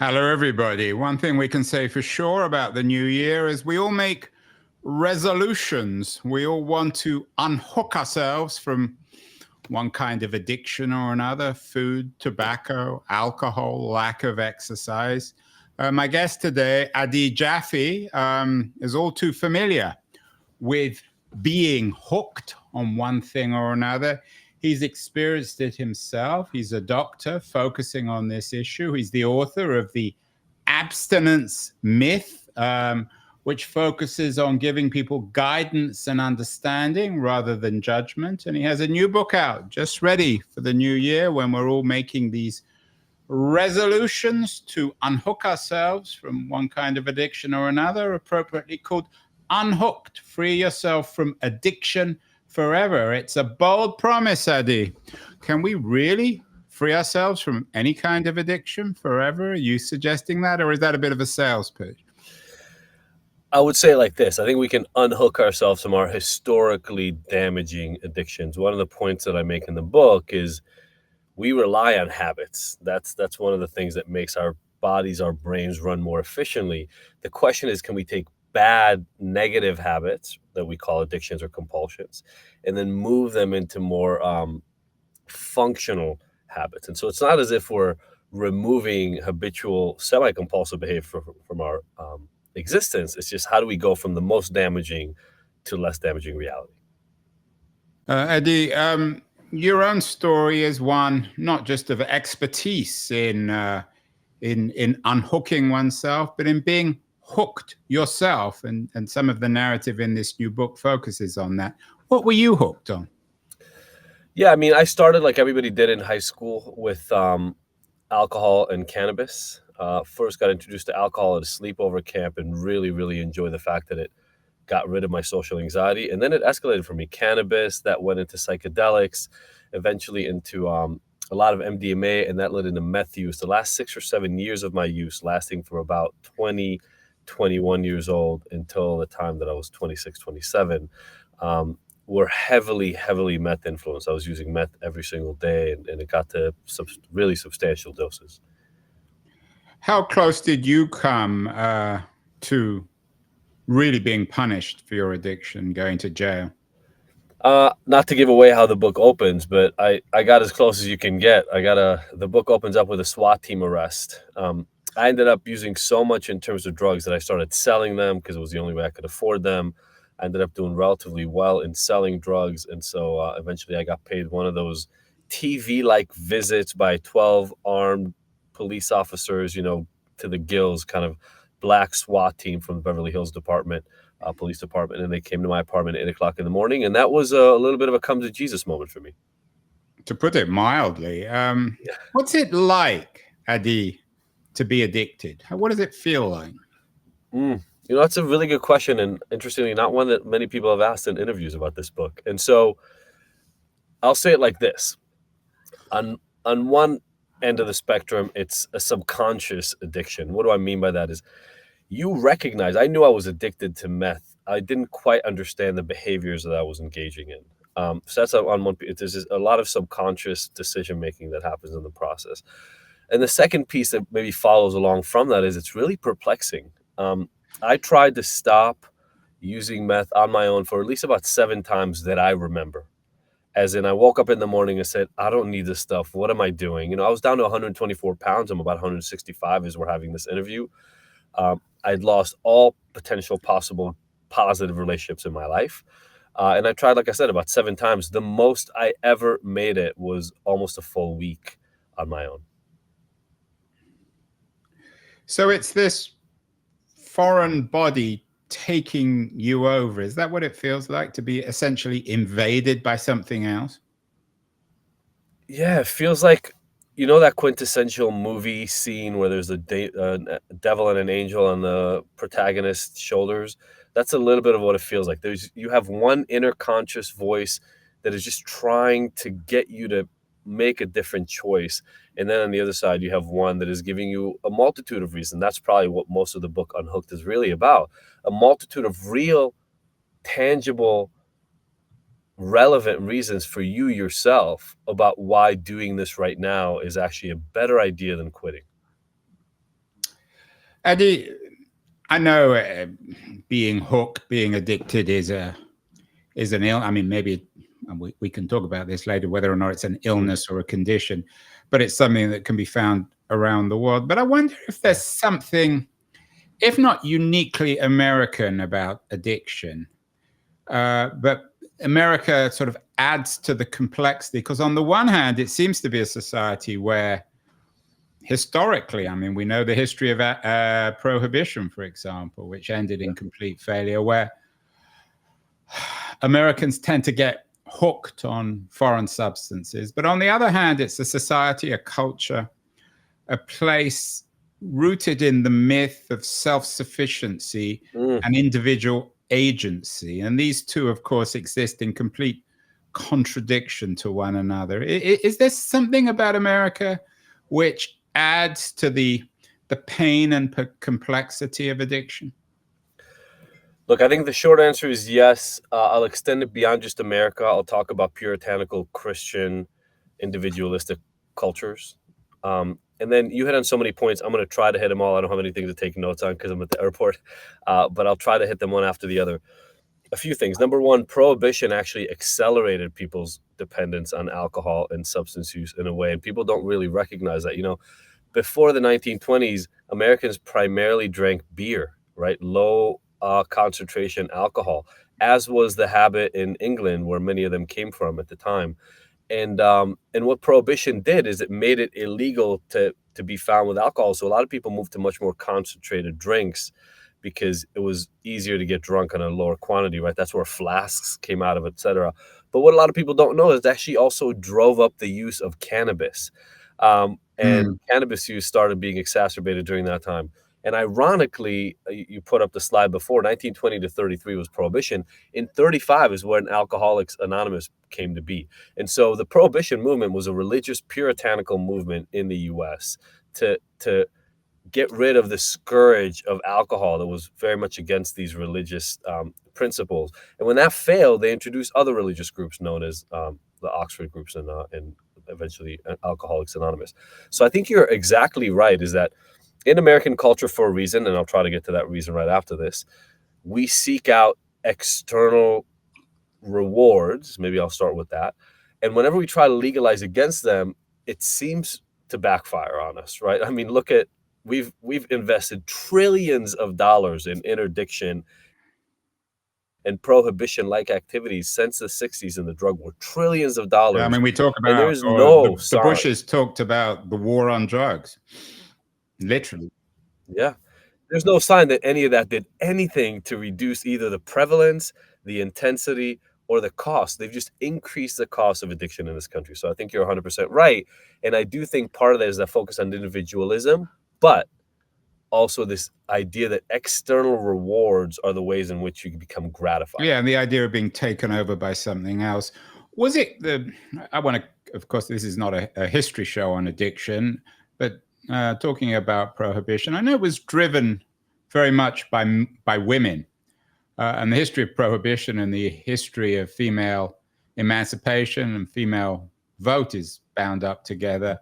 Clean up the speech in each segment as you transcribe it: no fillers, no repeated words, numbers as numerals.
Hello, everybody. One thing we can say for sure about the new year is we all make resolutions. We all want to unhook ourselves from one kind of addiction or another: food, tobacco, alcohol, lack of exercise. My guest today, Adi Jaffe, is all too familiar with being hooked on one thing or another. He's experienced it himself. He's a doctor focusing on this issue. He's the author of The Abstinence Myth, which focuses on giving people guidance and understanding rather than judgment. And he has a new book out, just ready for the new year, when we're all making these resolutions to unhook ourselves from one kind of addiction or another, appropriately called Unhooked: Free Yourself from Addiction Forever. It's a bold promise, Adi. Can we really free ourselves from any kind of addiction forever? Are you suggesting that, or is that a bit of a sales pitch? I would say it like this. I think we can unhook ourselves from our historically damaging addictions. One of the points that I make in the book is we rely on habits. That's one of the things that makes our bodies, our brains run more efficiently. The question is, can we take bad, negative habits that we call addictions or compulsions and then move them into more functional habits? And so it's not as if we're removing habitual semi-compulsive behavior from our existence. It's just, how do we go from the most damaging to less damaging reality? Adi, your own story is one not just of expertise in unhooking oneself, but in being hooked yourself. And some of the narrative in this new book focuses on that. What were you hooked on? Yeah, I mean, I started like everybody did in high school with alcohol and cannabis. First got introduced to alcohol at a sleepover camp and really, really enjoyed the fact that it got rid of my social anxiety. And then it escalated for me. Cannabis, that went into psychedelics, eventually into a lot of MDMA, and that led into meth use. The last 6 or 7 years of my use, lasting for about 20, 21 years old until the time that I was 26, 27, were heavily, heavily meth influenced. I was using meth every single day, and it got to really substantial doses. How close did you come to really being punished for your addiction, going to jail? Not to give away how the book opens, but I got as close as you can get. The book opens up with a SWAT team arrest. I ended up using so much in terms of drugs that I started selling them because it was the only way I could afford them. I ended up doing relatively well in selling drugs. And so eventually I got paid one of those TV-like visits by 12 armed police officers, to the gills, kind of black SWAT team from the Beverly Hills police department. And they came to my apartment at 8 o'clock in the morning. And that was a little bit of a come to Jesus moment for me. To put it mildly, what's it like, Adi, to be addicted? What does it feel like? That's a really good question, and interestingly, not one that many people have asked in interviews about this book. And so I'll say it like this. On one end of the spectrum, it's a subconscious addiction. What do I mean by that is you recognize, I knew I was addicted to meth. I didn't quite understand the behaviors that I was engaging in. So that's on one. There's a lot of subconscious decision making that happens in the process. And the second piece that maybe follows along from that is it's really perplexing. I tried to stop using meth on my own for at least about 7 times that I remember. As in, I woke up in the morning and said, I don't need this stuff. What am I doing? I was down to 124 pounds. I'm about 165 as we're having this interview. I'd lost all potential possible positive relationships in my life. And I tried, like I said, about 7 times. The most I ever made it was almost a full week on my own. So it's this foreign body taking you over. Is that what it feels like, to be essentially invaded by something else? Yeah, it feels like, that quintessential movie scene where there's a devil and an angel on the protagonist's shoulders. That's a little bit of what it feels like. You have one inner conscious voice that is just trying to get you to make a different choice. And then on the other side, you have one that is giving you a multitude of reasons. That's probably what most of the book Unhooked is really about. A multitude of real, tangible, relevant reasons for you yourself about why doing this right now is actually a better idea than quitting. Eddie, I know being hooked, being addicted is an ill. I mean, maybe we can talk about this later, whether or not it's an illness or a condition, but it's something that can be found around the world. But I wonder if there's something, if not uniquely American, about addiction, but America sort of adds to the complexity. Because on the one hand, it seems to be a society where historically, I mean, we know the history of prohibition, for example, which ended in complete failure, where Americans tend to get hooked on foreign substances. But on the other hand, it's a society, a culture, a place rooted in the myth of self-sufficiency and individual agency. And these two, of course, exist in complete contradiction to one another. Is there something about America which adds to the pain and complexity of addiction? Look, I think the short answer is yes. I'll extend it beyond just America. I'll talk about puritanical Christian individualistic cultures. And then you hit on so many points. I'm going to try to hit them all. I don't have anything to take notes on because I'm at the airport, but I'll try to hit them one after the other. A few things. Number one, prohibition actually accelerated people's dependence on alcohol and substance use in a way, and people don't really recognize that. You know, before the 1920s, Americans primarily drank beer, right? Low concentration alcohol, as was the habit in England, where many of them came from at the time. And what prohibition did is it made it illegal to be found with alcohol. So a lot of people moved to much more concentrated drinks because it was easier to get drunk on a lower quantity, right? That's where flasks came out of, et cetera. But what a lot of people don't know is it actually also drove up the use of cannabis. And cannabis use started being exacerbated during that time. And ironically, you put up the slide before, 1920 to 33 was prohibition. In 35 is when Alcoholics Anonymous came to be. And so the prohibition movement was a religious puritanical movement in the US to get rid of the scourge of alcohol that was very much against these religious principles. And when that failed, they introduced other religious groups known as the Oxford groups and eventually Alcoholics Anonymous. So I think you're exactly right, is that in American culture, for a reason, and I'll try to get to that reason right after this, we seek out external rewards. Maybe I'll start with that. And whenever we try to legalize against them, it seems to backfire on us, right? I mean, look at, we've invested trillions of dollars in interdiction and prohibition-like activities since the 60s in the drug war. Trillions of dollars. Yeah, I mean, we talk and about, there's no the Bushes talked about the war on drugs. Literally. Yeah. There's no sign that any of that did anything to reduce either the prevalence, the intensity, or the cost. They've just increased the cost of addiction in this country. So I think you're 100% right. And I do think part of that is that focus on individualism, but also this idea that external rewards are the ways in which you can become gratified. Yeah, and the idea of being taken over by something else. Was it I want to, of course, this is not a history show on addiction, but talking about prohibition, I know it was driven very much by women, and the history of prohibition and the history of female emancipation and female vote is bound up together.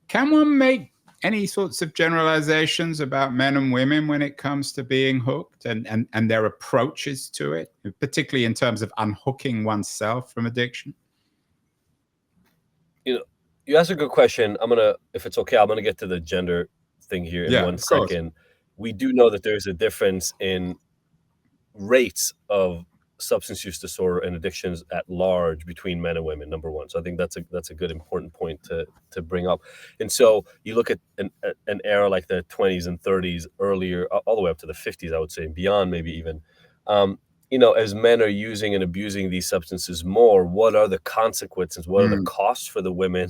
Can one make any sorts of generalizations about men and women when it comes to being hooked and their approaches to it, particularly in terms of unhooking oneself from addiction? You know, you asked a good question. If it's okay, I'm gonna get to the gender thing here in 1 second. We do know that there's a difference in rates of substance use disorder and addictions at large between men and women, number one. So I think that's a good important point to bring up. And so you look at an era like the 20s and 30s, earlier, all the way up to the 50s, I would say, and beyond maybe even. As men are using and abusing these substances more, what are the consequences? What are the costs for the women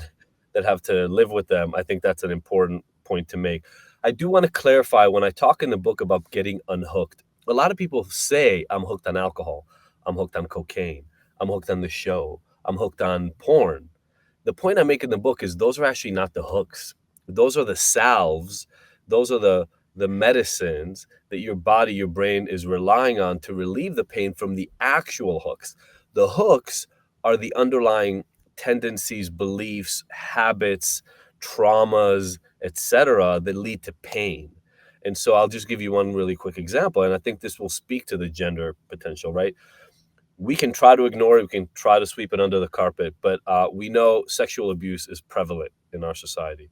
that have to live with them? I think that's an important point to make. I do want to clarify, when I talk in the book about getting unhooked, a lot of people say, I'm hooked on alcohol, I'm hooked on cocaine, I'm hooked on the show, I'm hooked on porn. The point I make in the book is those are actually not the hooks. Those are the salves. Those are the medicines that your body, your brain is relying on to relieve the pain from the actual hooks. The hooks are the underlying tendencies, beliefs, habits, traumas, etc., that lead to pain. And so I'll just give you one really quick example, and I think this will speak to the gender potential, right? We can try to ignore it, we can try to sweep it under the carpet, but we know sexual abuse is prevalent in our society.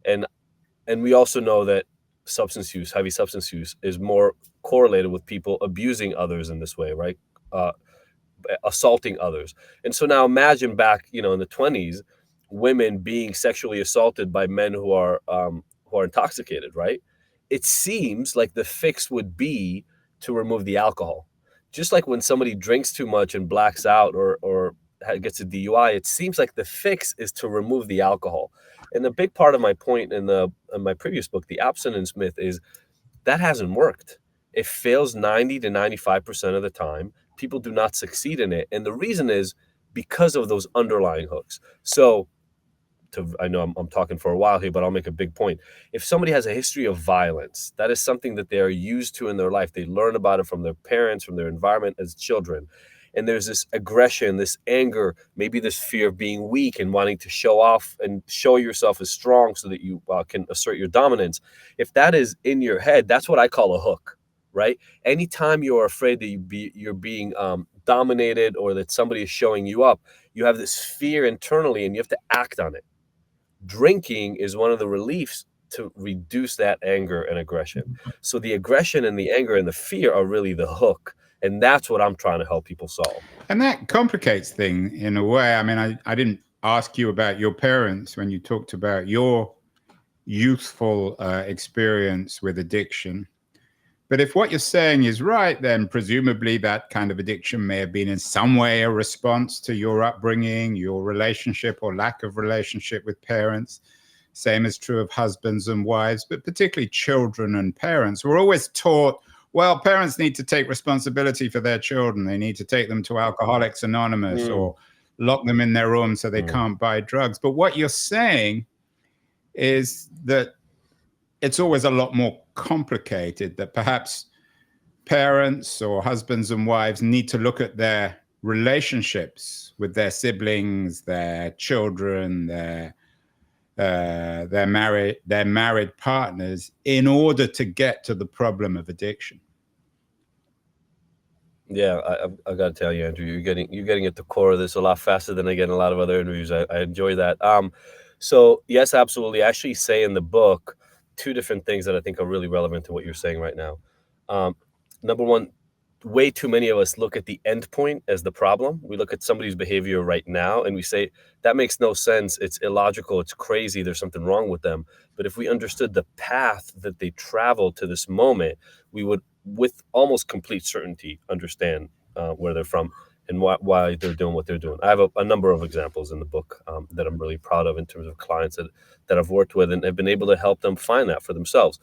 And we also know that substance use, heavy substance use, is more correlated with people abusing others in this way, right? Uh, Assaulting others. And so now imagine back, in the 20s, women being sexually assaulted by men who are intoxicated, right? It seems like the fix would be to remove the alcohol. Just like when somebody drinks too much and blacks out or gets a DUI, it seems like the fix is to remove the alcohol. And a big part of my point in my previous book, The Abstinence Myth, is that hasn't worked. It fails 90 to 95% of the time. People do not succeed in it. And the reason is because of those underlying hooks. So I know I'm talking for a while here, but I'll make a big point. If somebody has a history of violence, that is something that they are used to in their life. They learn about it from their parents, from their environment as children. And there's this aggression, this anger, maybe this fear of being weak and wanting to show off and show yourself as strong so that you can assert your dominance. If that is in your head, that's what I call a hook, right? Anytime you're afraid that you're being dominated or that somebody is showing you up, you have this fear internally and you have to act on it. Drinking is one of the reliefs to reduce that anger and aggression. So the aggression and the anger and the fear are really the hook. And that's what I'm trying to help people solve. And that complicates things in a way. I mean, I didn't ask you about your parents when you talked about your youthful experience with addiction. But if what you're saying is right, then presumably that kind of addiction may have been in some way a response to your upbringing, your relationship or lack of relationship with parents. Same is true of husbands and wives, but particularly children and parents. We're always taught, well, parents need to take responsibility for their children. They need to take them to Alcoholics Anonymous or lock them in their room so they can't buy drugs. But what you're saying is that it's always a lot more complicated, that perhaps parents or husbands and wives need to look at their relationships with their siblings, their children, their married partners in order to get to the problem of addiction. Yeah, I got to tell you, Andrew, you're getting at the core of this a lot faster than I get in a lot of other interviews. I enjoy that. So yes, absolutely. I actually say in the book two different things that I think are really relevant to what you're saying right now. Number one, way too many of us look at the end point as the problem. We look at somebody's behavior right now and we say, that makes no sense. It's illogical. It's crazy. There's something wrong with them. But if we understood the path that they traveled to this moment, we would, with almost complete certainty, understand where they're from and why they're doing what they're doing. I have a number of examples in the book that I'm really proud of in terms of clients that I've worked with and have been able to help them find that for themselves.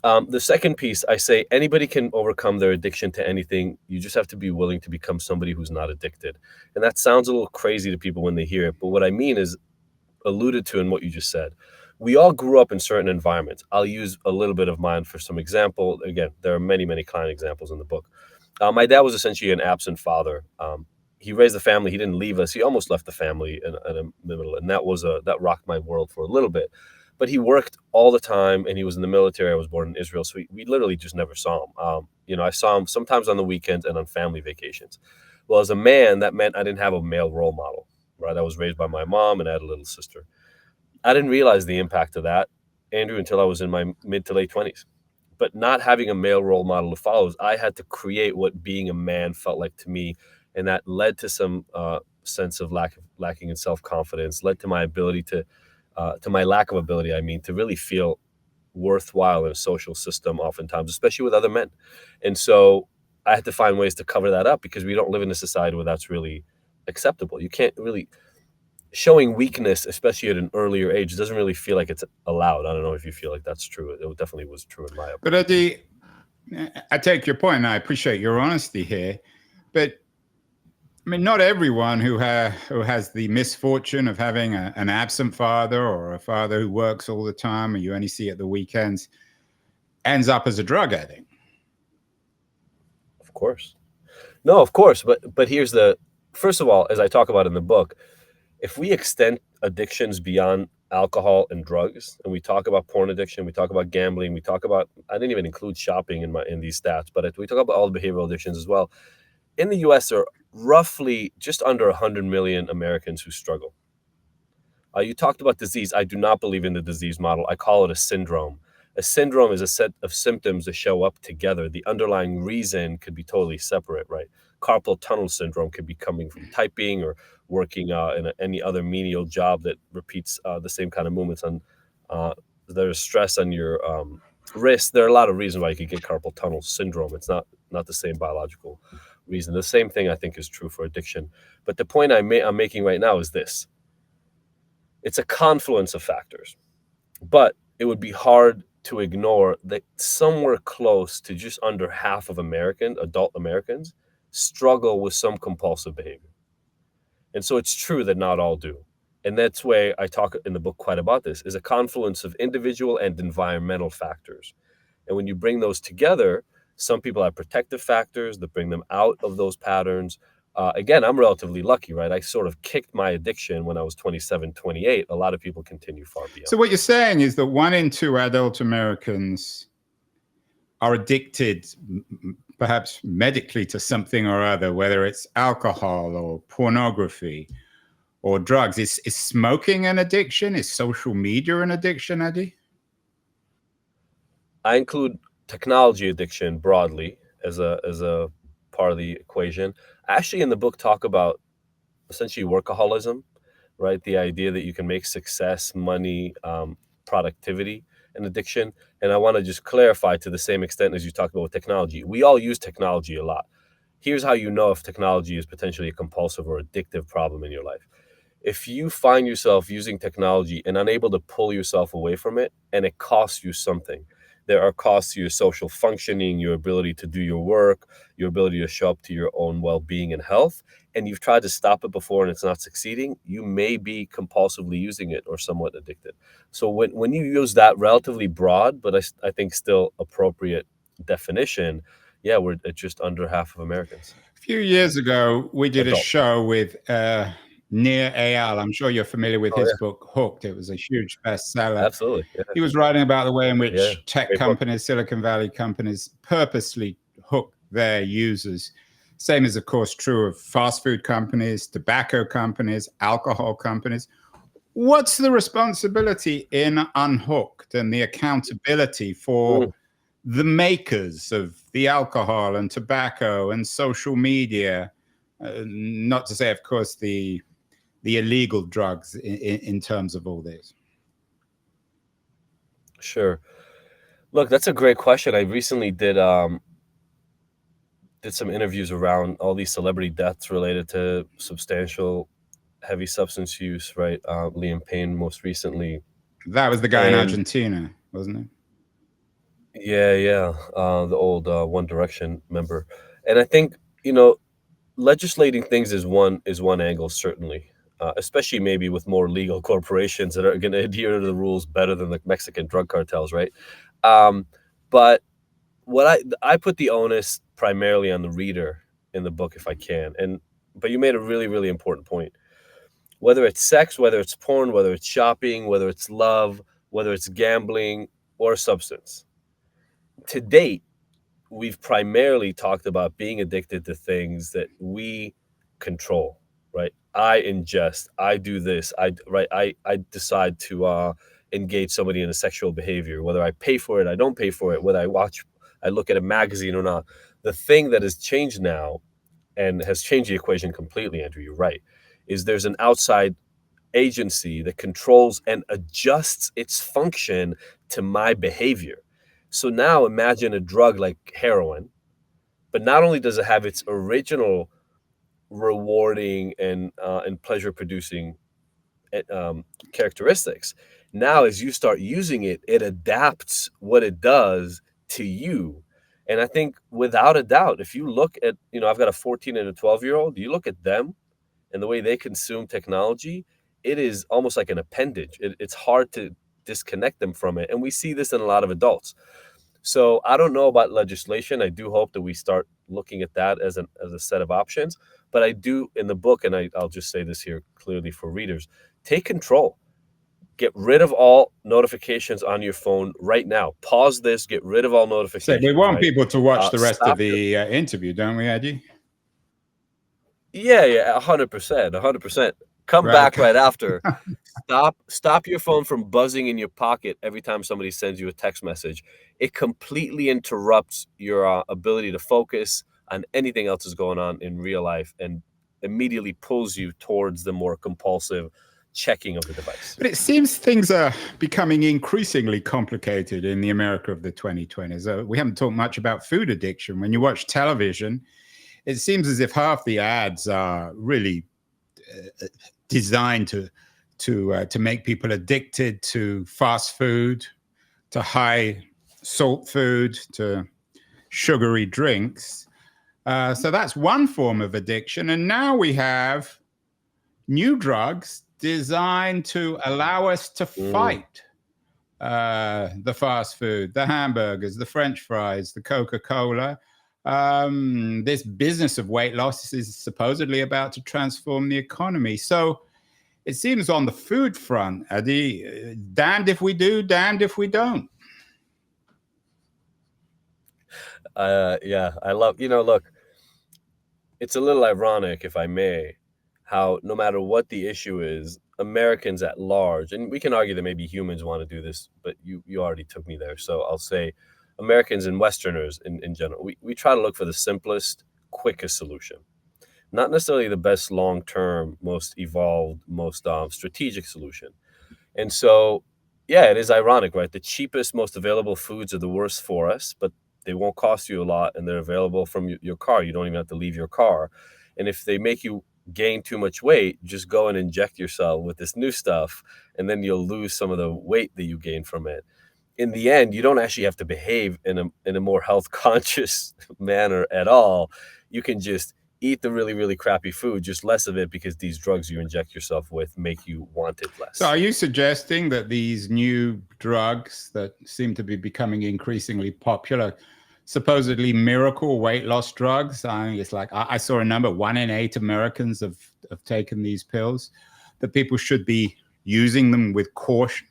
The second piece, I say anybody can overcome their addiction to anything. You just have to be willing to become somebody who's not addicted. And that sounds a little crazy to people when they hear it. But what I mean is alluded to in what you just said. We all grew up in certain environments. I'll use a little bit of mine for some example. Again, there are many, many client examples in the book. My dad was essentially an absent father. He raised the family. He didn't leave us. He almost left the family in the middle. And that rocked my world for a little bit. But he worked all the time and he was in the military. I was born in Israel. So we literally just never saw him. I saw him sometimes on the weekends and on family vacations. Well, as a man, that meant I didn't have a male role model, right? I was raised by my mom and I had a little sister. I didn't realize the impact of that, Andrew, until I was in my mid to late 20s. But not having a male role model to follow, I had to create what being a man felt like to me. And that led to some sense of lacking in self-confidence, led to my ability to my lack of ability, to really feel worthwhile in a social system oftentimes, especially with other men. And so I had to find ways to cover that up because we don't live in a society where that's really acceptable. You can't really, showing weakness, especially at an earlier age, doesn't really feel like it's allowed. I don't know if you feel like that's true. It definitely was true in my opinion. But Adi, I take your point and I appreciate your honesty here, but I mean, not everyone who has the misfortune of having an absent father or a father who works all the time or you only see at the weekends ends up as a drug addict. Of course. No, of course. But first of all, as I talk about in the book, if we extend addictions beyond alcohol and drugs, and we talk about porn addiction, we talk about gambling, we talk about, I didn't even include shopping in these stats, but we talk about all the behavioral addictions as well. In the US, there are roughly just under 100 million Americans who struggle. You talked about disease. I do not believe in the disease model. I call it a syndrome. A syndrome is a set of symptoms that show up together. The underlying reason could be totally separate, right? Carpal tunnel syndrome could be coming from typing or working in any other menial job that repeats the same kind of movements. There's stress on your wrist. There are a lot of reasons why you could get carpal tunnel syndrome. It's not the same biological reason. The same thing I think is true for addiction. But the point I'm making right now is this. It's a confluence of factors, but it would be hard to ignore that somewhere close to just under half of adult Americans struggle with some compulsive behavior. And so it's true that not all do. And that's why I talk in the book quite about this, is a confluence of individual and environmental factors. And when you bring those together, some people have protective factors that bring them out of those patterns. Again, I'm relatively lucky, right? I sort of kicked my addiction when I was 27, 28. A lot of people continue far beyond. So what you're saying is that 1 in 2 adult Americans are addicted, perhaps medically, to something or other, whether it's alcohol or pornography or drugs. Is smoking an addiction? Is social media an addiction, Eddie? I include technology addiction broadly as a part of the equation. I actually, in the book, talk about essentially workaholism, right? The idea that you can make success, money, productivity an addiction. And I want to just clarify, to the same extent as you talked about with technology, we all use technology a lot. Here's how you know if technology is potentially a compulsive or addictive problem in your life. If you find yourself using technology and unable to pull yourself away from it, and it costs you something, there are costs to your social functioning, your ability to do your work, your ability to show up to your own well-being and health, and you've tried to stop it before and it's not succeeding, you may be compulsively using it or somewhat addicted. So when you use that relatively broad, but I think still appropriate definition, yeah, we're at just under half of Americans. A few years ago, we did a Adult. show with Nir Eyal. I'm sure you're familiar with Oh, his yeah. book, Hooked. It was a huge bestseller. Absolutely. Yeah. He was writing about the way in which Yeah, tech great book. companies, Silicon Valley companies, purposely hook their users. Same is, of course, true of fast food companies, tobacco companies, alcohol companies. What's the responsibility in Unhooked and the accountability for the makers of the alcohol and tobacco and social media? Not to say, of course, the illegal drugs in terms of all this. Sure. Look, that's a great question. I recently did some interviews around all these celebrity deaths related to substantial heavy substance use, right? Liam Payne most recently. That was the guy in And- Argentina, wasn't it? Yeah. The old One Direction member. And I think, legislating things is one angle, certainly. Especially maybe with more legal corporations that are going to adhere to the rules better than the Mexican drug cartels, right? But what I put the onus primarily on the reader in the book, if I can. But you made a really, really important point. Whether it's sex, whether it's porn, whether it's shopping, whether it's love, whether it's gambling or substance. To date, we've primarily talked about being addicted to things that we control, right? I ingest, I do this, I decide to engage somebody in a sexual behavior, whether I pay for it, I don't pay for it, whether I look at a magazine or not. The thing that has changed now and has changed the equation completely, Andrew, you're right, is there's an outside agency that controls and adjusts its function to my behavior. So now imagine a drug like heroin, but not only does it have its original rewarding and pleasure producing characteristics, now as you start using it, it adapts what it does to you. And I think without a doubt, if you look at, I've got a 14 and a 12-year-old, you look at them and the way they consume technology, it is almost like an appendage. It's hard to disconnect them from it. And we see this in a lot of adults. So I don't know about legislation. I do hope that we start looking at that as a set of options. But I do in the book, and I'll just say this here clearly for readers, take control. Get rid of all notifications on your phone right now. Pause this, get rid of all So we notifications, want right? people to watch the rest of Stop your the interview, don't we, Eddie? Yeah, 100%, 100%. Come Right. back right after. Stop your phone from buzzing in your pocket every time somebody sends you a text message. It completely interrupts your, ability to focus on anything else that's going on in real life and immediately pulls you towards the more compulsive checking of the device. But it seems things are becoming increasingly complicated in the America of the 2020s. We haven't talked much about food addiction. When you watch television, it seems as if half the ads are really designed to make people addicted to fast food, to high salt food, to sugary drinks. So that's one form of addiction. And now we have new drugs designed to allow us to fight the fast food, the hamburgers, the French fries, the Coca-Cola. This business of weight loss is supposedly about to transform the economy. So it seems on the food front, Adi, damned if we do, damned if we don't. Yeah, I love, look, it's a little ironic, if I may, how no matter what the issue is, Americans at large, and we can argue that maybe humans want to do this, but you already took me there. So I'll say Americans and Westerners in general, we try to look for the simplest, quickest solution. Not necessarily the best long term, most evolved, most strategic solution. And so, yeah, it is ironic, right? The cheapest, most available foods are the worst for us, but they won't cost you a lot and they're available from your car. You don't even have to leave your car. And if they make you gain too much weight, just go and inject yourself with this new stuff, and then you'll lose some of the weight that you gain from it. In the end, you don't actually have to behave in a more health conscious manner at all. You can just eat the really, really crappy food, just less of it, because these drugs you inject yourself with make you want it less. So are you suggesting that these new drugs that seem to be becoming increasingly popular, supposedly miracle weight loss drugs, I think it's like I saw a number, 1 in 8 Americans have taken these pills, that people should be using them with caution?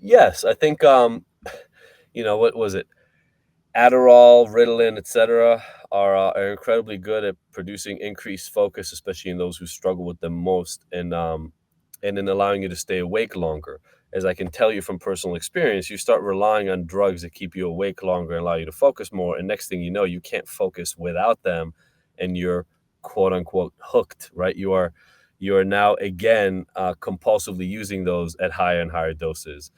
Yes, I think, what was it? Adderall, Ritalin, etc., are incredibly good at producing increased focus, especially in those who struggle with them most, and in allowing you to stay awake longer. As I can tell you from personal experience, you start relying on drugs that keep you awake longer and allow you to focus more, and next thing you know, you can't focus without them, and you're quote unquote hooked, right? You are now again compulsively using those at higher and higher doses.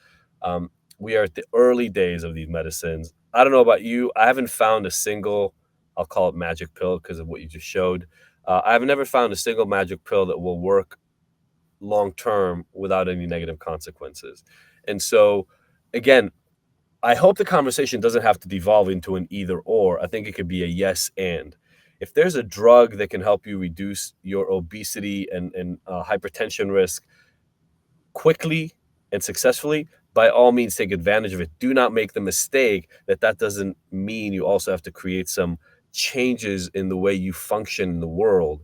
We are at the early days of these medicines. I don't know about you. I haven't found a single, I'll call it magic pill because of what you just showed. I've never found a single magic pill that will work long term without any negative consequences. And so, again, I hope the conversation doesn't have to devolve into an either or. I think it could be a yes and. If there's a drug that can help you reduce your obesity and hypertension risk quickly and successfully, by all means take advantage of it. Do not make the mistake that doesn't mean you also have to create some changes in the way you function in the world.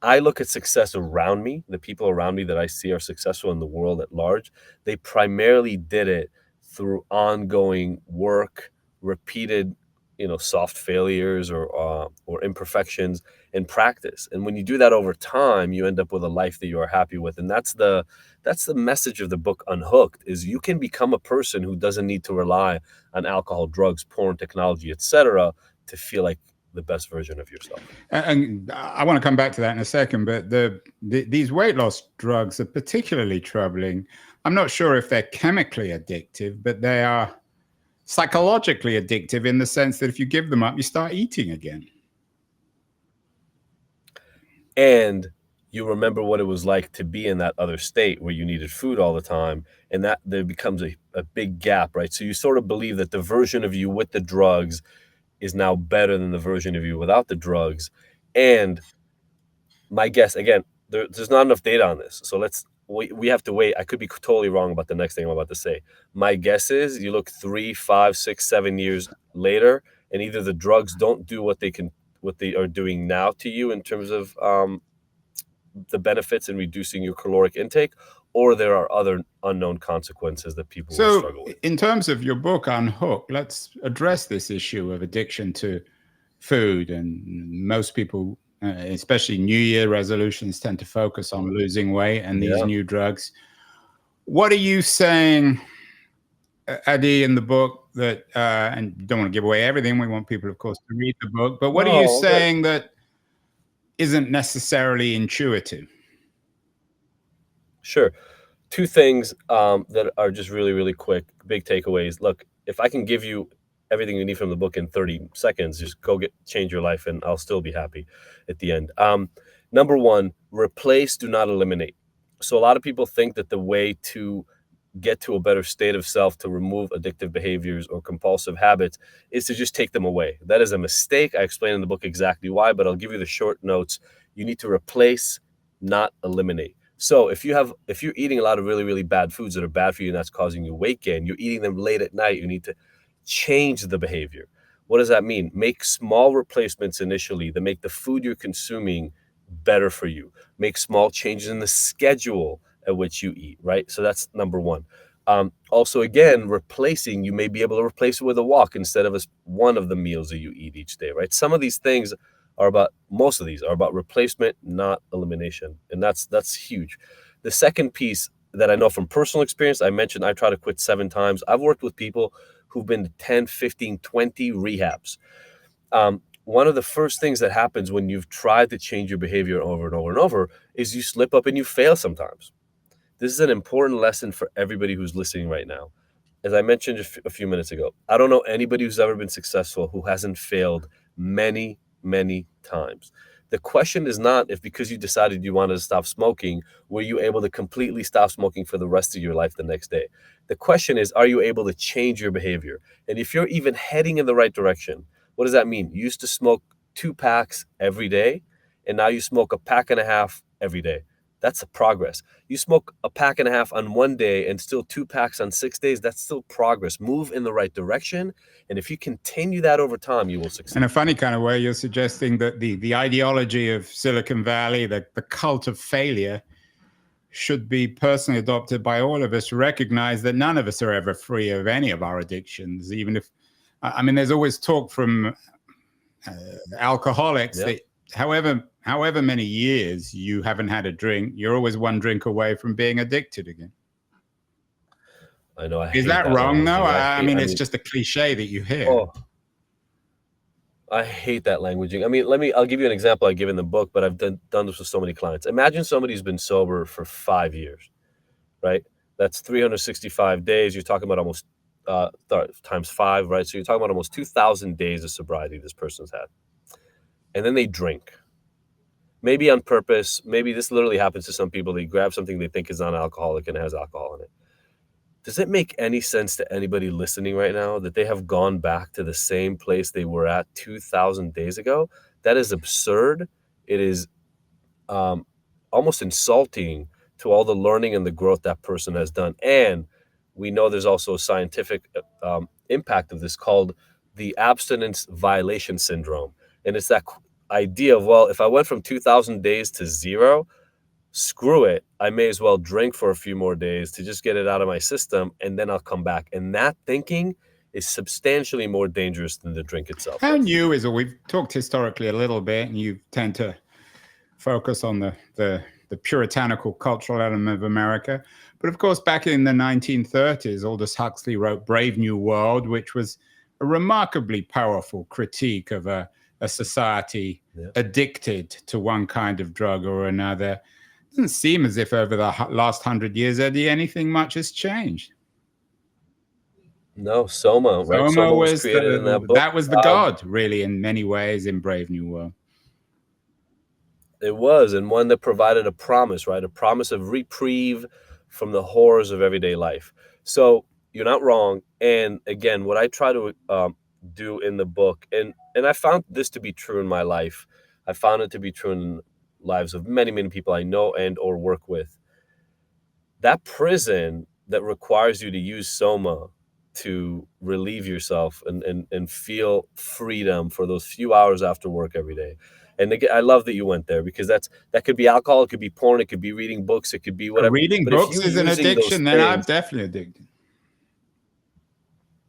I look at success around me. The people around me that I see are successful in the world at large, they primarily did it through ongoing work, repeated, soft failures or imperfections in practice. And when you do that over time, you end up with a life that you are happy with. And that's the message of the book Unhooked, is you can become a person who doesn't need to rely on alcohol, drugs, porn, technology, etc., to feel like the best version of yourself. And I want to come back to that in a second, but these weight loss drugs are particularly troubling. I'm not sure if they're chemically addictive, but they are psychologically addictive in the sense that if you give them up, you start eating again. And you remember what it was like to be in that other state where you needed food all the time, and that there becomes a big gap, right? So you sort of believe that the version of you with the drugs is now better than the version of you without the drugs. And my guess, again, there's not enough data on this, so we have to wait. I could be totally wrong about the next thing I'm about to say. My guess is you look 3, 5, 6, 7 years later, and either the drugs don't do what they are doing now to you in terms of the benefits in reducing your caloric intake, or there are other unknown consequences that people will So, struggle with. in terms of your book, Unhook, let's address this issue of addiction to food. And most people, especially New Year resolutions, tend to focus on losing weight and these Yeah. new drugs. What are you saying, Adi, in the book that, and you don't want to give away everything. We want people, of course, to read the book. But what are you No, good. saying that isn't necessarily intuitive? Sure. Two things that are just really, really quick, big takeaways. Look, if I can give you everything you need from the book in 30 seconds, just go change your life, and I'll still be happy at the end. Number one, replace, do not eliminate. So a lot of people think that the way to get to a better state of self, to remove addictive behaviors or compulsive habits, is to just take them away. That is a mistake. I explain in the book exactly why, but I'll give you the short notes. You need to replace, not eliminate. So if you're eating a lot of really, really bad foods that are bad for you and that's causing you weight gain, you're eating them late at night, you need to change the behavior. What does that mean? Make small replacements initially that make the food you're consuming better for you. Make small changes in the schedule at which you eat, right? So that's number one. Also, again, replacing, you may be able to replace it with a walk instead of one of the meals that you eat each day, right? Some of these things most of these are about replacement, not elimination. And that's huge. The second piece that I know from personal experience, I mentioned I tried to quit 7 times. I've worked with people who've been to 10, 15, 20 rehabs. One of the first things that happens when you've tried to change your behavior over and over and over is you slip up and you fail sometimes. This is an important lesson for everybody who's listening right now. As I mentioned a few minutes ago, I don't know anybody who's ever been successful who hasn't failed many, many times. The question is not if, because you decided you wanted to stop smoking, were you able to completely stop smoking for the rest of your life the next day? The question is, are you able to change your behavior? And if you're even heading in the right direction, what does that mean? You used to smoke 2 packs every day, and now you smoke a pack and a half every day. That's a progress. You smoke a pack and a half on one day and still 2 packs on 6 days, that's still progress. Move in the right direction. And if you continue that over time, you will succeed. In a funny kind of way, you're suggesting that the ideology of Silicon Valley, the cult of failure, should be personally adopted by all of us, recognize that none of us are ever free of any of our addictions. Even if, I mean, there's always talk from alcoholics Yeah. that however many years you haven't had a drink, you're always one drink away from being addicted again. I know. Is that wrong, though? I mean, it's mean, just a cliche that you hear. oh, I hate that languaging. I mean, I'll give you an example I give in the book, but I've done this with so many clients. Imagine somebody who's been sober for 5 years, right? That's 365 days. You're talking about almost times 5, right? So you're talking about almost 2,000 days of sobriety this person's had. And then they drink. Maybe on purpose. Maybe this literally happens to some people. They grab something they think is non-alcoholic and has alcohol in it. Does it make any sense to anybody listening right now that they have gone back to the same place they were at 2,000 days ago? That is absurd. It is almost insulting to all the learning and the growth that person has done. And we know there's also a scientific impact of this called the abstinence violation syndrome. And it's that idea of, well, if I went from 2,000 days to 0, screw it, I may as well drink for a few more days to just get it out of my system, and then I'll come back. And that thinking is substantially more dangerous than the drink itself. How new is it? We've talked historically a little bit, and you tend to focus on the puritanical cultural element of America. But of course, back in the 1930s, Aldous Huxley wrote Brave New World, which was a remarkably powerful critique of a society addicted to one kind of drug or another. It doesn't seem as if over the last 100 years, Eddie, anything much has changed. No, Soma, right? Soma Was was created in that book. that was the god, really, in many ways, in Brave New World. It was, and one that provided a promise, right? A promise of reprieve from the horrors of everyday life. So you're not wrong. And again, what I try to do in the book, and I found this to be true in my life. I found it to be true in lives of many, many people I know and or work with. That prison that requires you to use Soma to relieve yourself and feel freedom for those few hours after work every day. And again, I love that you went there, because that could be alcohol, it could be porn, it could be reading books, it could be whatever. Reading But if books you're is an using those addiction, then I'm things, definitely addicted.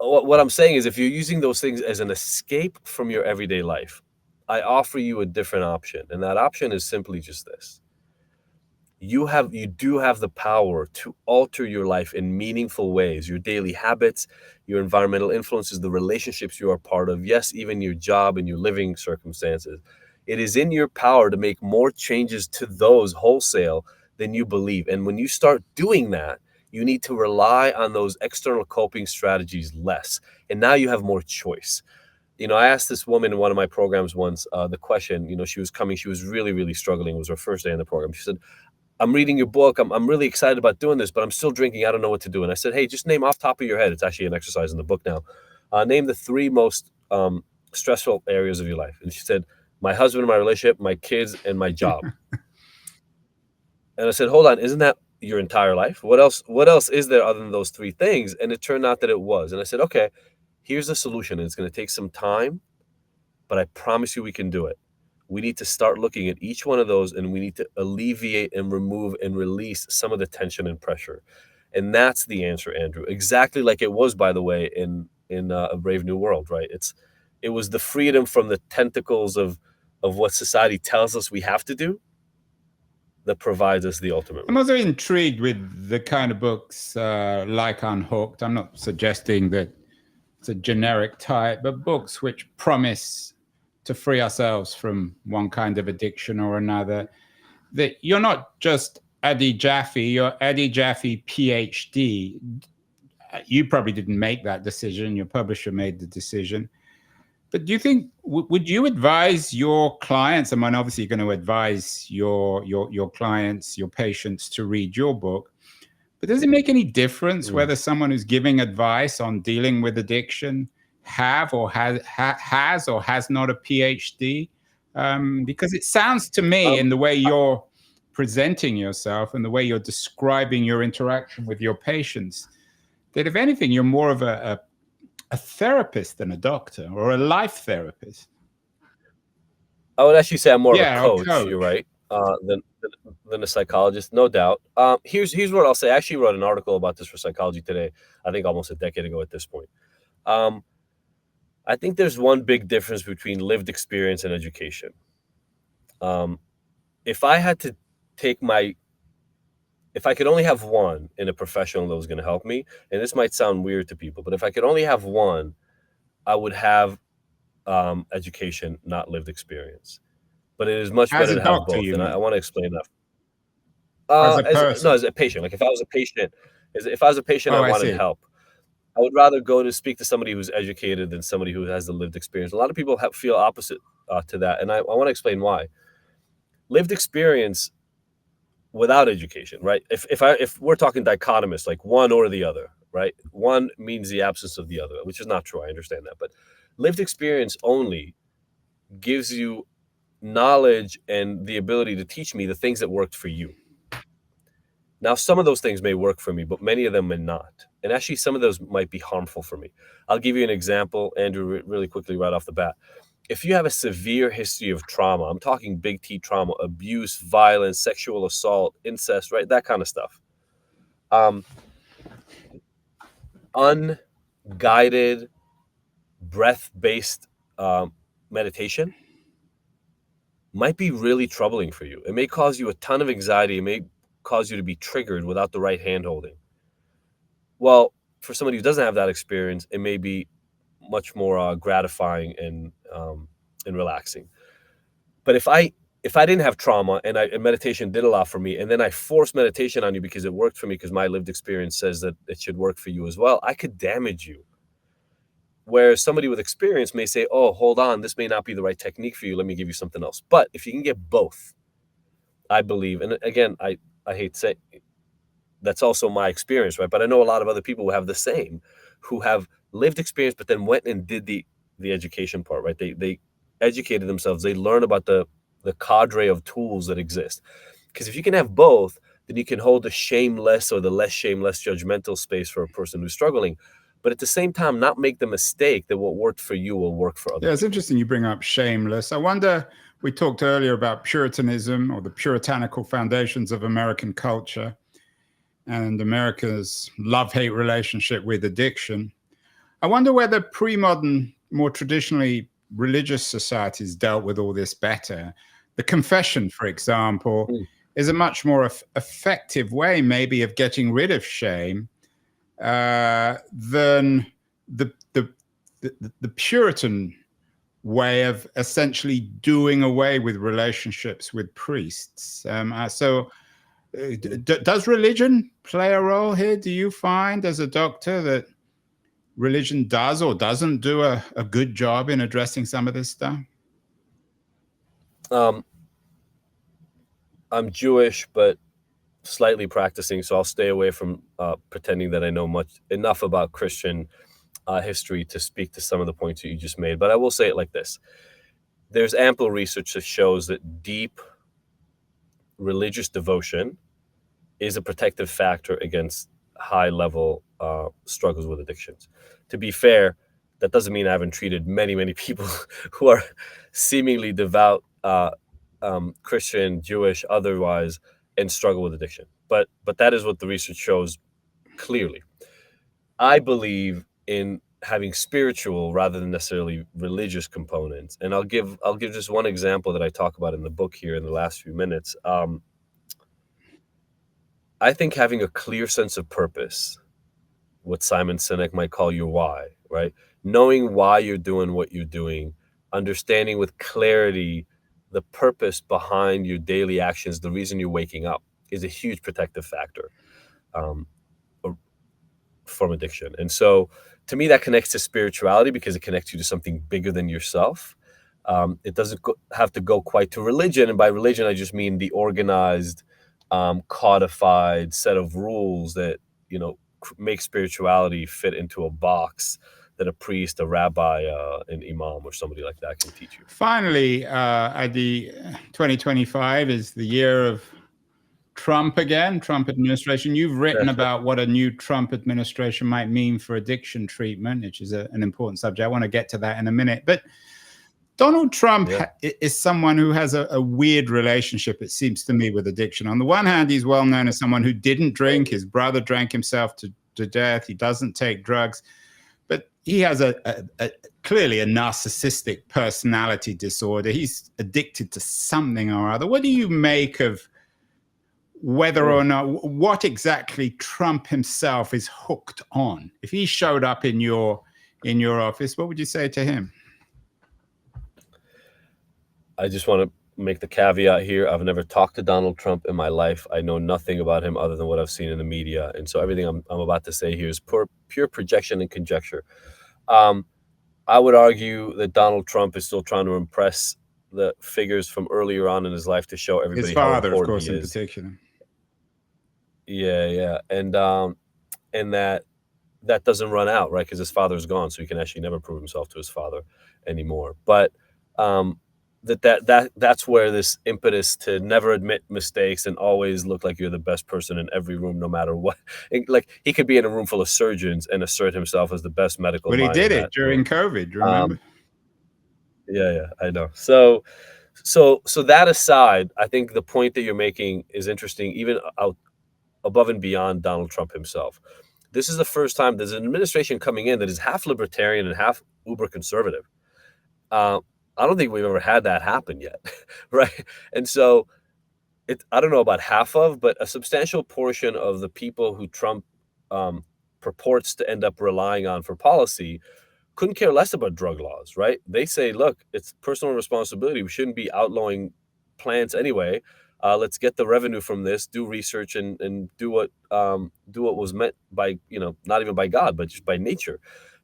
what I'm saying is, if you're using those things as an escape from your everyday life, I offer you a different option. And that option is simply just this. You do have the power to alter your life in meaningful ways, your daily habits, your environmental influences, the relationships you are part of, yes, even your job and your living circumstances. It is in your power to make more changes to those wholesale than you believe. And when you start doing that, you need to rely on those external coping strategies less. And now you have more choice. I asked this woman in one of my programs once the question. She was really, really struggling. It was her first day in the program. She said, I'm reading your book. I'm really excited about doing this, but I'm still drinking. I don't know what to do. And I said, hey, just name off the top of your head. It's actually an exercise in the book now. Name the three most stressful areas of your life. And she said, my husband, my relationship, my kids, and my job. And I said, hold on, isn't that your entire life? What else is there other than those three things? And it turned out that it was. And I said, okay, here's the solution. And it's going to take some time, but I promise you we can do it. We need to start looking at each one of those, and we need to alleviate and remove and release some of the tension and pressure. And that's the answer, Andrew. Exactly like it was, by the way, in A Brave New World, right? It was the freedom from the tentacles of what society tells us we have to do that provides us the ultimate. I'm also intrigued with the kind of books like Unhooked. I'm not suggesting that it's a generic type, but books which promise to free ourselves from one kind of addiction or another. That you're not just Eddie Jaffe, you're Eddie Jaffe, PhD. You probably didn't make that decision. Your publisher made the decision. But do you think, would you advise your clients? I mean, obviously, you're going to advise your clients, your patients to read your book. But does it make any difference whether someone who's giving advice on dealing with addiction has or has not a PhD? Because it sounds to me, in the way you're presenting yourself and the way you're describing your interaction with your patients, that if anything, you're more of a therapist than a doctor, or a life therapist. I would actually say I'm more of a Yeah, coach. coach. You're right, than a psychologist, no doubt. Here's what I'll say. I actually wrote an article about this for Psychology Today, I think almost a decade ago at this point. I think there's one big difference between lived experience and education. If I had to if I could only have one in a professional that was going to help me, and this might sound weird to people, but if I could only have one, I would have education, not lived experience. But it is much better to have both, and I want to explain that. As a person? As a patient. Like if I was a patient, I wanted help. I would rather go to speak to somebody who's educated than somebody who has the lived experience. A lot of people feel opposite to that, and I want to explain why. Lived experience without education, right? If we're talking dichotomous, like one or the other, right? One means the absence of the other, which is not true. I understand that, but lived experience only gives you knowledge and the ability to teach me the things that worked for you. Now, some of those things may work for me, but many of them may not. And actually, some of those might be harmful for me. I'll give you an example, Andrew, really quickly right off the bat. If you have a severe history of trauma, I'm talking big T trauma, abuse, violence, sexual assault, incest, right? That kind of stuff. Unguided, breath-based meditation might be really troubling for you. It may cause you a ton of anxiety. It may cause you to be triggered without the right hand-holding. Well, for somebody who doesn't have that experience, it may be much more gratifying and relaxing. But if I didn't have trauma and meditation did a lot for me, and then I forced meditation on you because it worked for me, because my lived experience says that it should work for you as well, I could damage you. Whereas somebody with experience may say, oh, hold on, this may not be the right technique for you. Let me give you something else. But if you can get both, I believe, and again, I hate to say, that's also my experience, right? But I know a lot of other people who have the same, who have lived experience, but then went and did the education part, right? They educated themselves. They learn about the cadre of tools that exist. Because if you can have both, then you can hold the shameless or the less shameless judgmental space for a person who's struggling. but at the same time, not make the mistake that what worked for you will work for other Yeah, it's people. interesting you bring up shameless. I wonder, we talked earlier about Puritanism or the puritanical foundations of American culture and America's love-hate relationship with addiction. I wonder whether pre-modern, more traditionally religious societies dealt with all this better. The confession, for example, Mm. is a much more effective way, maybe, of getting rid of shame than the, the the Puritan way of essentially doing away with relationships with priests. Does religion play a role here? Do you find, as a doctor, that religion does or doesn't do a good job in addressing some of this stuff? Um, I'm Jewish, but slightly practicing, so I'll stay away from pretending that I know enough about Christian history to speak to some of the points that you just made. But I will say it like this: there's ample research that shows that deep religious devotion is a protective factor against high level struggles with addictions. To be fair, that doesn't mean I haven't treated many people who are seemingly devout, Christian, Jewish, otherwise, and struggle with addiction. But that is what the research shows clearly. I believe in having spiritual rather than necessarily religious components, and I'll give just one example that I talk about in the book here in the last few minutes. I think having a clear sense of purpose, what Simon Sinek might call your why, right? Knowing why you're doing what you're doing, understanding with clarity the purpose behind your daily actions, the reason you're waking up, is a huge protective factor um, from addiction. And so, to me, that connects to spirituality because it connects you to something bigger than yourself. It doesn't have to go quite to religion, and by religion, I just mean the organized, codified set of rules that make spirituality fit into a box that a priest, a rabbi, an imam, or somebody like that can teach you. Finally, the 2025 is the year of Trump again, Trump administration. You've written about what a new Trump administration might mean for addiction treatment, which is an important subject. I want to get to that in a minute. But Donald Trump is someone who has a weird relationship, it seems to me, with addiction. On the one hand, he's well known as someone who didn't drink. His brother drank himself to death. He doesn't take drugs. But he has clearly a narcissistic personality disorder. He's addicted to something or other. What do you make of whether or not, what exactly Trump himself is hooked on? If he showed up in your office, what would you say to him? I just want to make the caveat here. I've never talked to Donald Trump in my life. I know nothing about him other than what I've seen in the media. And so everything I'm about to say here is pure projection and conjecture. I would argue that Donald Trump is still trying to impress the figures from earlier on in his life to show everybody his father, how important of course, he in is. particular. Yeah. And that doesn't run out, right? Because his father's gone, so he can actually never prove himself to his father anymore. But that's where this impetus to never admit mistakes and always look like you're the best person in every room, no matter what. Like, he could be in a room full of surgeons and assert himself as the best medical But he mind in did it that during room. COVID, remember? Yeah, I know. So that aside, I think the point that you're making is interesting, even out above and beyond Donald Trump himself. This is the first time there's an administration coming in that is half libertarian and half uber conservative. I don't think we've ever had that happen yet, right? And so I don't know about half of, but a substantial portion of the people who Trump purports to end up relying on for policy couldn't care less about drug laws, right? They say, look, it's personal responsibility. We shouldn't be outlawing plants anyway. Let's get the revenue from this, do research, and do what was meant by, not even by God, but just by nature,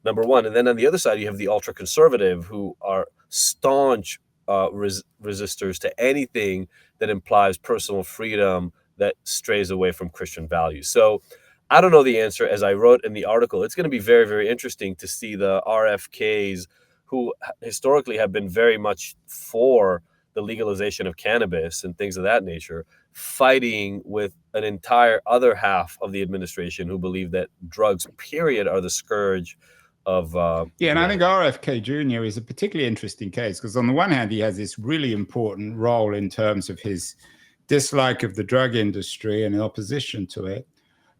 number one. And then on the other side, you have the ultra conservative who are staunch resistors to anything that implies personal freedom that strays away from Christian values. So I don't know the answer. As I wrote in the article, it's going to be very, very interesting to see the RFKs who historically have been very much for the legalization of cannabis and things of that nature, fighting with an entire other half of the administration who believe that drugs, period, are the scourge of Yeah, and I think humanity. RFK Jr. is a particularly interesting case because on the one hand, he has this really important role in terms of his dislike of the drug industry and opposition to it.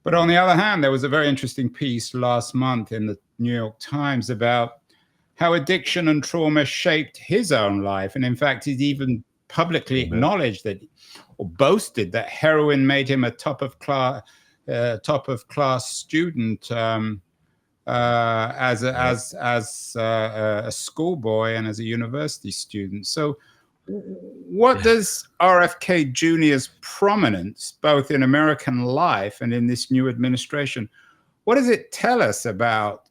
But on the other hand, there was a very interesting piece last month in the New York Times about how addiction and trauma shaped his own life. And in fact, he's even publicly Amen. acknowledged that, or boasted that heroin made him a top of class student as a schoolboy and as a university student. So what does RFK Jr.'s prominence, both in American life and in this new administration, what does it tell us about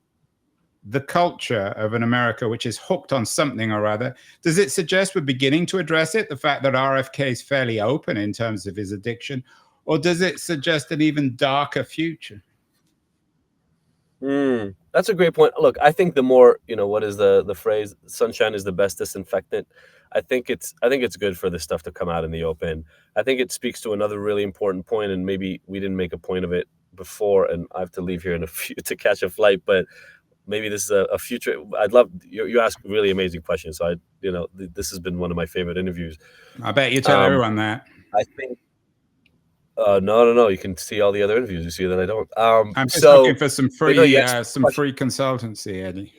the culture of an America which is hooked on something or other? Does it suggest we're beginning to address it, the fact that RFK is fairly open in terms of his addiction, or does it suggest an even darker future? That's a great point. Look, I think the more, what is the phrase? Sunshine is the best disinfectant. I think it's good for this stuff to come out in the open. I think it speaks to another really important point, and maybe we didn't make a point of it before, and I have to leave here in a few to catch a flight, but maybe this is a future. I'd love you ask really amazing questions. So this has been one of my favorite interviews. I bet you tell everyone that. I think. No. You can see all the other interviews. You see that I don't. I'm just looking for some free, free consultancy, Eddie.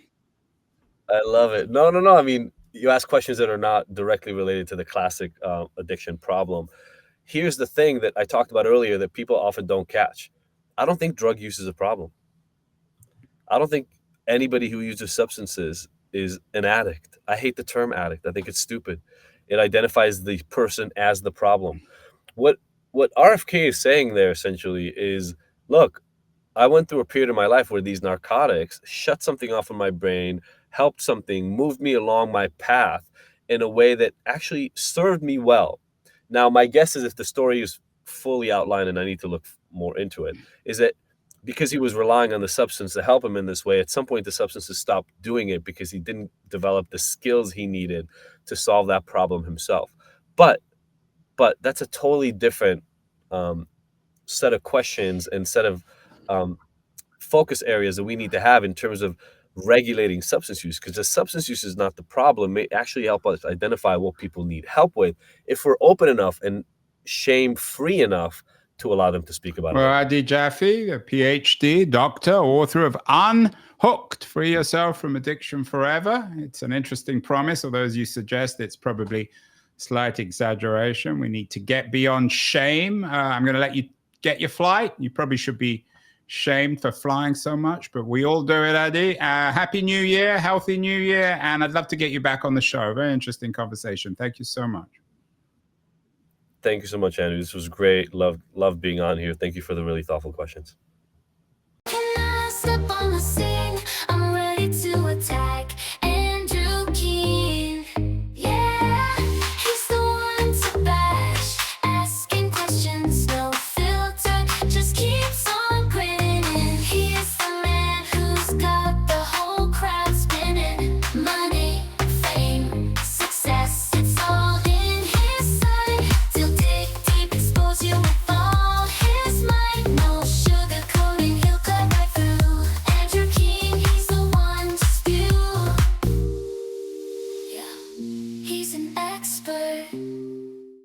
I love it. No. I mean, you ask questions that are not directly related to the classic addiction problem. Here's the thing that I talked about earlier that people often don't catch. I don't think drug use is a problem. I don't think anybody who uses substances is an addict. I hate the term addict. I think it's stupid. It identifies the person as the problem. What RFK is saying there essentially is, look, I went through a period of my life where these narcotics shut something off in my brain, helped something, moved me along my path in a way that actually served me well. Now, my guess is, if the story is fully outlined and I need to look more into it, is that because he was relying on the substance to help him in this way, at some point the substances stopped doing it because he didn't develop the skills he needed to solve that problem himself. But that's a totally different set of questions and set of focus areas that we need to have in terms of regulating substance use, because the substance use is not the problem. It may actually help us identify what people need help with if we're open enough and shame-free enough to allow them to speak about it. Well, Adi Jaffe, a PhD, doctor, author of Unhooked, Free Yourself from Addiction Forever. It's an interesting promise, although as you suggest, it's probably slight exaggeration. We need to get beyond shame. I'm going to let you get your flight. You probably should be shamed for flying so much, but we all do it, Adi. Happy New Year, healthy New Year, and I'd love to get you back on the show. Very interesting conversation. Thank you so much. Thank you so much, Andrew. This was great. Love being on here. Thank you for the really thoughtful questions. Can I step on the sea?